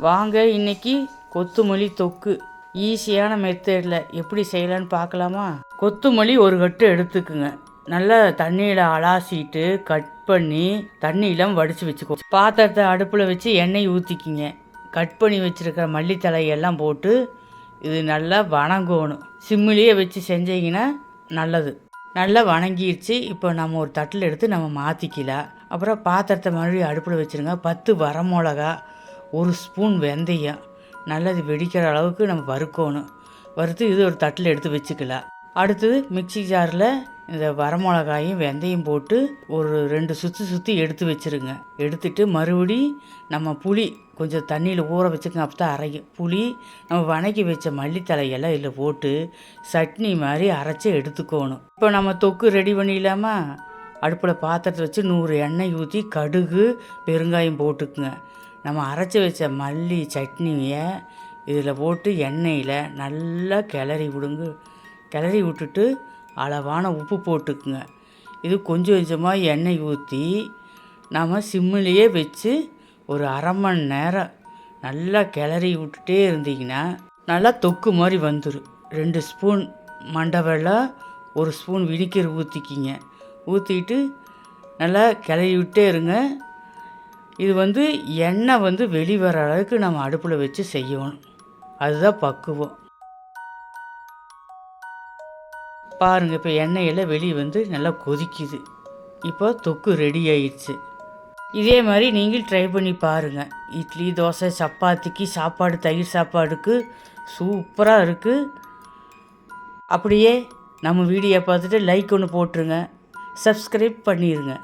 வாங்க இன்றைக்கி கொத்துமல்லி தொக்கு ஈஸியான மெத்தடில் எப்படி செய்யலான்னு பார்க்கலாமா? கொத்துமல்லி ஒரு கட்டு எடுத்துக்குங்க. நல்லா தண்ணியில் அலாசிட்டு கட் பண்ணி தண்ணியெலாம் வடித்து வச்சுக்கோ. பாத்திரத்தை அடுப்பில் வச்சு எண்ணெய் ஊற்றிக்கிங்க. கட் பண்ணி வச்சுருக்கிற மல்லித்தலையெல்லாம் போட்டு இது நல்லா வணங்கணும். சிம்மிலேயே வச்சு செஞ்சீங்கன்னா நல்லது. நல்லா வணங்கிடுச்சு. இப்போ நம்ம ஒரு தட்டில் எடுத்து நம்ம மாற்றிக்கலாம். அப்புறம் பாத்திரத்தை மறுபடியும் அடுப்பில் வச்சுருங்க. 10 வரமிளகா, 1 ஸ்பூன் வெந்தயம் நல்லது வெடிக்கிற அளவுக்கு நம்ம வறுக்கணும். வறுத்து இது ஒரு தட்டில் எடுத்து வச்சுக்கலாம். அடுத்தது மிக்சி ஜாரில் இந்த வரமிளகாயும் வெந்தயம் போட்டு ஒரு 2 சுற்றி எடுத்து வச்சுருங்க. எடுத்துட்டு மறுபடி நம்ம புளி கொஞ்சம் தண்ணியில் ஊற வச்சுக்கோங்க. அப்போ தான் அரைக்கும். புளி நம்ம வணக்கி வச்ச மல்லித்தலையெல்லாம் இதில் போட்டு சட்னி மாதிரி அரைச்சி எடுத்துக்கணும். இப்போ நம்ம தொக்கு ரெடி பண்ணிடலாமா? அடுப்பில் பாத்திரத்தை வச்சு 100 எண்ணெய் ஊற்றி கடுகு பெருங்காயம் போட்டுக்குங்க. நம்ம அரைச்சி வச்ச மல்லி சட்னியை இதில் போட்டு எண்ணெயில் நல்லா கிளறி விட்டுட்டு அளவான உப்பு போட்டுக்குங்க. இது கொஞ்சம் கொஞ்சமாக எண்ணெய் ஊற்றி நம்ம சிம்மிலேயே வச்சு ஒரு அரை மணி நேரம் நல்லா கிளறி விட்டுட்டே இருந்தீங்கன்னா நல்லா தொக்கு மாதிரி வந்துடும். 2 ஸ்பூன் மண்டை வெல்லம், 1 ஸ்பூன் வினிகர் ஊற்றிக்கிங்க. ஊற்றிட்டு நல்லா கிளறி விட்டே இருங்க. இது எண்ணெய் வெளிவர அளவுக்கு நம்ம அடுப்பில் வச்சு செய்யணும். அதுதான் பக்குவம். பாருங்கள், இப்போ எண்ணெயெல்லாம் வெளியே நல்லா கொதிக்குது. இப்போ தொக்கு ரெடி ஆயிடுச்சு. இதே மாதிரி நீங்கள் ட்ரை பண்ணி பாருங்கள். இட்லி, தோசை, சப்பாத்திக்கு, சாப்பாடு, தயிர் சாப்பாடுக்கு சூப்பராக இருக்குது. அப்படியே நம்ம வீடியோ பார்த்துட்டு லைக் ஒன்று போட்டுருங்க. சப்ஸ்கிரைப் பண்ணிடுங்க.